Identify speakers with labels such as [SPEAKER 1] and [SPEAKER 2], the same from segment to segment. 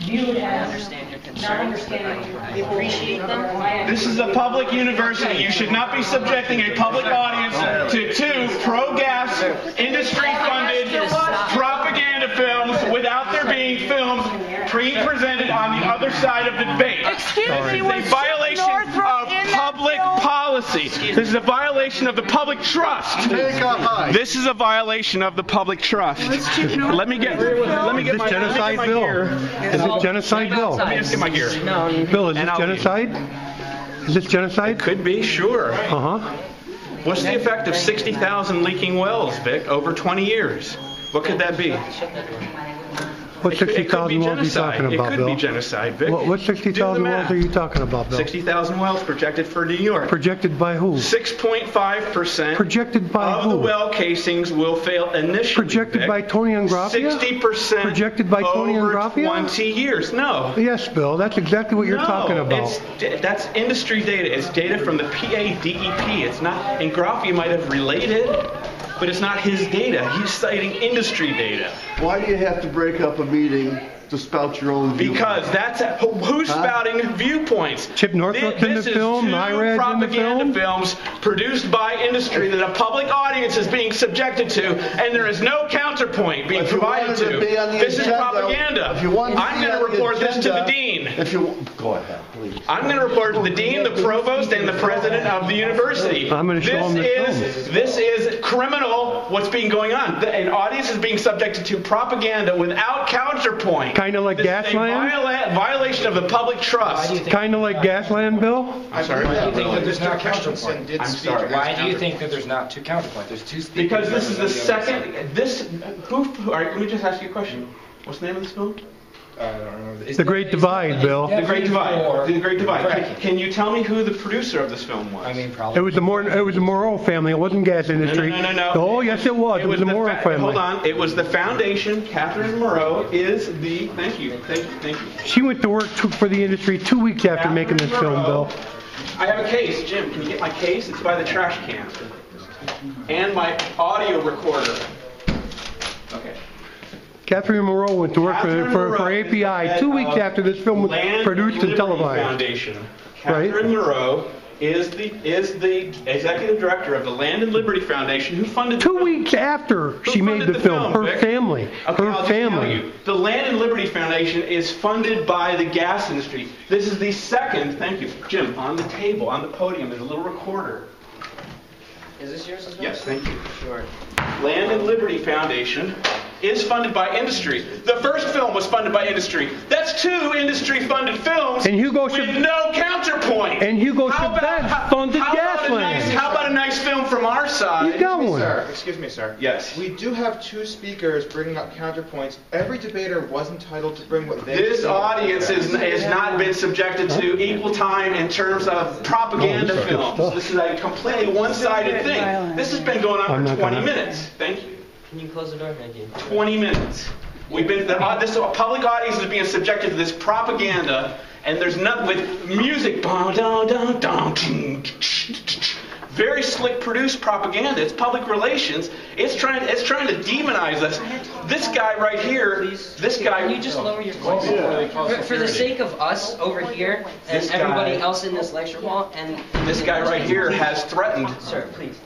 [SPEAKER 1] viewed as not understanding. We appreciate them.
[SPEAKER 2] This is a public university. You should not be subjecting a public audience to two pro-gas, industry-funded propaganda films without there being films presented on the other side of the debate.
[SPEAKER 3] Excuse me,
[SPEAKER 2] This is a violation of public policy. This is a violation of the public trust. This is a violation of the public trust. Let me get my
[SPEAKER 4] genocide bill. Is it genocide bill?
[SPEAKER 2] Let me just get my gear.
[SPEAKER 4] Bill, is this genocide? Is this genocide?
[SPEAKER 2] It could be, sure.
[SPEAKER 4] Uh-huh.
[SPEAKER 2] What's the effect of 60,000 leaking wells, Vic, over 20 years? What could that be?
[SPEAKER 4] What 60,000 wells are you talking about, Bill?
[SPEAKER 2] It could be genocide, Vic.
[SPEAKER 4] What 60,000 wells are you talking about, Bill?
[SPEAKER 2] 60,000 wells projected for New York.
[SPEAKER 4] Projected by who?
[SPEAKER 2] 6.5%
[SPEAKER 4] Projected by
[SPEAKER 2] of
[SPEAKER 4] who?
[SPEAKER 2] the well casings will fail initially.
[SPEAKER 4] Projected by Tony and Graffia?
[SPEAKER 2] 60%
[SPEAKER 4] Projected by Tony and
[SPEAKER 2] over
[SPEAKER 4] Graffia?
[SPEAKER 2] 20 years. No.
[SPEAKER 4] Yes, Bill. That's exactly what you're talking about.
[SPEAKER 2] That's industry data. It's data from the PADEP. It's not, and Graffia might have related, but it's not his data. He's citing industry data.
[SPEAKER 5] Why do you have to break up a meeting to spout your own view?
[SPEAKER 2] Because that's who's spouting viewpoints.
[SPEAKER 4] Chip Northrup in the film, NYRAD in the film.
[SPEAKER 2] Films produced by industry that a public audience is being subjected to, and there is no counterpoint being provided to. This is propaganda. I'm going to report this to the dean.
[SPEAKER 5] Go ahead, please.
[SPEAKER 2] I'm going to report to the dean, the provost, and the president of the university.
[SPEAKER 4] I'm going to show them the film.
[SPEAKER 2] This is criminal. What's being going on? An audience is being subjected to propaganda without counterpoint.
[SPEAKER 4] Kind of like Gasland?
[SPEAKER 2] Violation of the public trust.
[SPEAKER 4] Kind of like Gasland, Bill?
[SPEAKER 2] I'm sorry.
[SPEAKER 6] Why do you think that there's not counterpoint?
[SPEAKER 2] I'm sorry.
[SPEAKER 6] Why do you think that there's not two counterpoint? There's two speakers.
[SPEAKER 2] Because this is the second. All right, let me just ask you a question. What's the name of this film?
[SPEAKER 6] I don't remember.
[SPEAKER 4] The Great Divide, Bill.
[SPEAKER 2] The Great Divide. The Great Divide. Can you tell me who the producer of this film was?
[SPEAKER 6] I mean, probably.
[SPEAKER 4] It was the Moreau family. It wasn't gas industry.
[SPEAKER 2] No.
[SPEAKER 4] Oh, yes, it was. It was the Moreau family.
[SPEAKER 2] Hold on. It was the foundation. Catherine Moreau is the. Thank you.
[SPEAKER 4] She went to work for the industry 2 weeks after making this film, Bill.
[SPEAKER 2] I have a case. Jim, can you get my case? It's by the trash can. And my audio recorder. Okay.
[SPEAKER 4] Catherine Moreau went to work for API 2 weeks after this film was produced and televised.
[SPEAKER 2] Foundation. Catherine Moreau is the executive director of the Land and Liberty Foundation, who funded
[SPEAKER 4] 2 weeks after she made the film. Her family. Her family.
[SPEAKER 2] The Land and Liberty Foundation is funded by the gas industry. This is the second. Thank you, Jim. On the table, on the podium, there's a little recorder.
[SPEAKER 1] Is this yours as well?
[SPEAKER 2] Yes, thank you.
[SPEAKER 1] Sure.
[SPEAKER 2] Land and Liberty Foundation is funded by industry. The first film was funded by industry. That's two industry-funded films
[SPEAKER 4] and Hugo
[SPEAKER 2] with no counterpoint.
[SPEAKER 4] And Hugo Chavez funded Gasland.
[SPEAKER 2] How about a nice film from our side?
[SPEAKER 4] You got one.
[SPEAKER 6] Sir, excuse me, sir.
[SPEAKER 2] Yes.
[SPEAKER 6] We do have two speakers bringing up counterpoints. Every debater was entitled to bring what they
[SPEAKER 2] This audience has not been subjected to equal time in terms of propaganda films. This is a completely one-sided thing. This has been going on for 20 minutes. Thank you.
[SPEAKER 1] Can you close the door? Thank you.
[SPEAKER 2] 20 minutes. This public audience is being subjected to this propaganda, and there's nothing with music. Very slick produced propaganda. It's public relations. It's trying to demonize us. This guy right here. This guy.
[SPEAKER 1] Can you just lower your voice? For the sake of us over here and everybody else in this lecture hall, and
[SPEAKER 2] this guy right here has threatened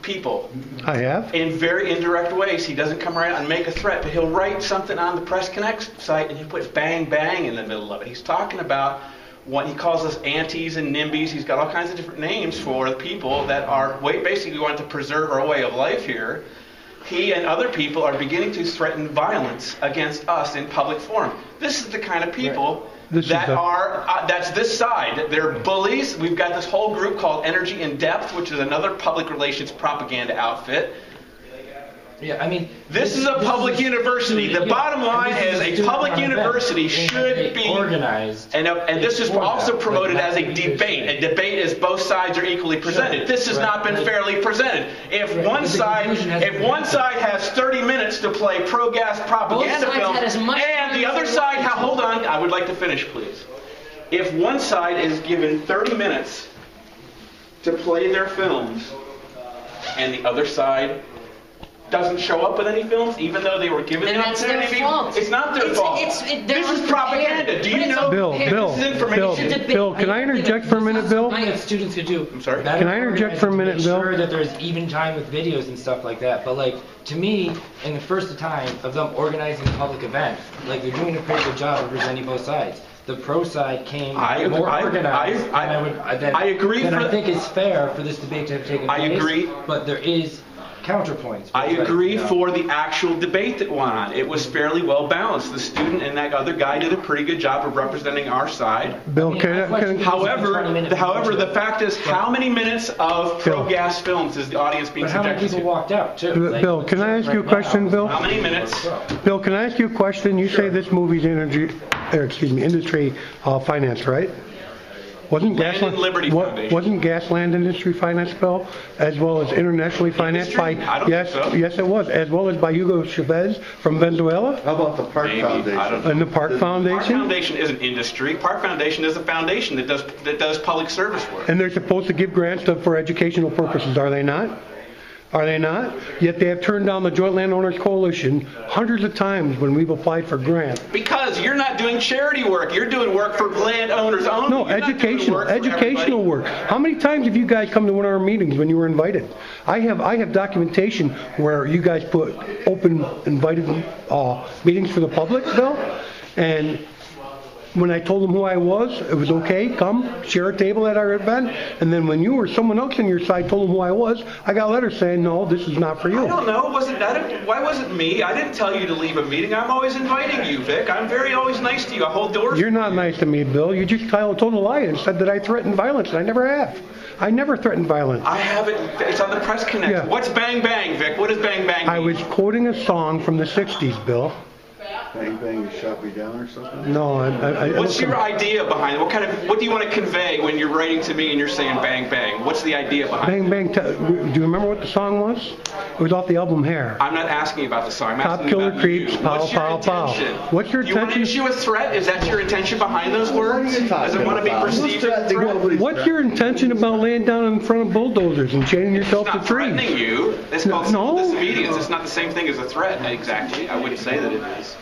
[SPEAKER 2] people.
[SPEAKER 4] I have.
[SPEAKER 2] In very indirect ways. He doesn't come right out and make a threat, but he'll write something on the Press Connect site and he puts bang bang in the middle of it. He's talking about what he calls us antis and NIMBYs. He's got all kinds of different names for the people that are basically want to preserve our way of life here. He and other people are beginning to threaten violence against us in public forum. This is the kind of people that's this side. They're bullies. We've got this whole group called Energy in Depth, which is another public relations propaganda outfit.
[SPEAKER 6] Yeah, I mean,
[SPEAKER 2] this is a public university. The bottom line is a public university should be
[SPEAKER 6] organized.
[SPEAKER 2] And this is also promoted as a debate. A debate is both sides are equally presented. This has not been fairly presented. If one side has 30 minutes to play pro-gas propaganda film, and the other side, hold on, I would like to finish, please. If one side is given 30 minutes to play their films, and the other side doesn't show up with any films, even though they were given
[SPEAKER 1] And
[SPEAKER 2] the
[SPEAKER 1] that's
[SPEAKER 2] opportunity.
[SPEAKER 1] their fault.
[SPEAKER 2] It's not their fault. This is propaganda. Do you know?
[SPEAKER 4] Bill,
[SPEAKER 2] this is information.
[SPEAKER 4] Bill, can I interject for a minute, Bill?
[SPEAKER 3] That students could do.
[SPEAKER 2] I'm sorry?
[SPEAKER 4] Can I interject for a minute, Bill?
[SPEAKER 3] Make sure that there's even time with videos and stuff like that. But like, to me, in the first time of them organizing a public event, like they're doing a pretty good job of presenting both sides. The pro side came more organized.
[SPEAKER 2] I agree.
[SPEAKER 3] Then I think it's fair for this debate to have taken place.
[SPEAKER 2] I agree.
[SPEAKER 3] But there is counterpoints.
[SPEAKER 2] I agree for the actual debate that went on. It was fairly well balanced. The student and that other guy did a pretty good job of representing our side.
[SPEAKER 4] Bill,
[SPEAKER 2] However, the fact is, how many minutes of pro-gas films is the audience being subjected to?
[SPEAKER 3] But how many people walked out, too?
[SPEAKER 4] Bill, can I ask you a question, Bill?
[SPEAKER 2] How many minutes?
[SPEAKER 4] Bill, can I ask you a question? You say this movie's industry finance, right? Wasn't
[SPEAKER 2] Land and Liberty Foundation.
[SPEAKER 4] Wasn't Gasland industry financed, Bill, as well as internationally financed by?
[SPEAKER 2] I don't
[SPEAKER 4] Yes,
[SPEAKER 2] think so.
[SPEAKER 4] yes, it was, as well as by Hugo Chavez from Venezuela.
[SPEAKER 5] How about the Park
[SPEAKER 2] Maybe.
[SPEAKER 5] Foundation?
[SPEAKER 2] I don't know.
[SPEAKER 4] And the Park
[SPEAKER 2] Park
[SPEAKER 4] Foundation.
[SPEAKER 2] Foundation isn't industry. Park Foundation is a foundation that does public service work.
[SPEAKER 4] And they're supposed to give grants for educational purposes, are they not? Are they not? Yet they have turned down the Joint Landowners Coalition hundreds of times when we've applied for grants.
[SPEAKER 2] Because you're not doing charity work. You're doing work for landowners only.
[SPEAKER 4] No,
[SPEAKER 2] You're not doing
[SPEAKER 4] educational
[SPEAKER 2] work for
[SPEAKER 4] educational
[SPEAKER 2] everybody.
[SPEAKER 4] work. How many times have you guys come to one of our meetings when you were invited? I have documentation where you guys put open invited meetings for the public, Bill, and when I told them who I was, it was okay, come, share a table at our event. And then when you or someone else on your side told them who I was, I got letters saying, no, this is not for you.
[SPEAKER 2] I don't know. Why was it me? I didn't tell you to leave a meeting. I'm always inviting you, Vic. I'm always nice to you. I hold doors.
[SPEAKER 4] You're not nice to me, Bill. You just told a lie and said that I threatened violence, and I never have. I never threatened violence.
[SPEAKER 2] I haven't. It's on the Press Connect.
[SPEAKER 4] Yeah.
[SPEAKER 2] What's Bang Bang, Vic? What does Bang Bang mean?
[SPEAKER 4] I was quoting a song from the 60s, Bill.
[SPEAKER 5] Bang bang, you shot me down or something?
[SPEAKER 4] No,
[SPEAKER 2] What's your idea behind it? What do you want to convey when you're writing to me and you're saying bang bang? What's the idea behind
[SPEAKER 4] Bang Bang, do you remember what the song was? It was off the album Hair.
[SPEAKER 2] I'm not asking you about the song. I'm
[SPEAKER 4] Top
[SPEAKER 2] asking
[SPEAKER 4] killer
[SPEAKER 2] about
[SPEAKER 4] creeps,
[SPEAKER 2] you.
[SPEAKER 4] pow,
[SPEAKER 2] What's your
[SPEAKER 4] pow, pow.
[SPEAKER 2] intention?
[SPEAKER 4] What's your
[SPEAKER 2] You want to
[SPEAKER 4] intention?
[SPEAKER 2] issue a threat? Is that your intention behind those words?
[SPEAKER 5] What are you
[SPEAKER 2] Does it
[SPEAKER 5] talking
[SPEAKER 2] want to be
[SPEAKER 5] about?
[SPEAKER 2] perceived as a threat?
[SPEAKER 5] Nobody's
[SPEAKER 4] What's your intention about laying down in front of bulldozers and chaining yourself
[SPEAKER 2] It's
[SPEAKER 4] to
[SPEAKER 2] not
[SPEAKER 4] trees?
[SPEAKER 2] threatening you. It's called
[SPEAKER 4] No.
[SPEAKER 2] civil disobedience. It's not the same thing as a threat, exactly. I wouldn't say that it is.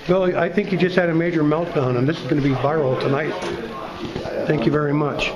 [SPEAKER 4] Bill, I think you just had a major meltdown, and this is going to be viral tonight. Thank you very much.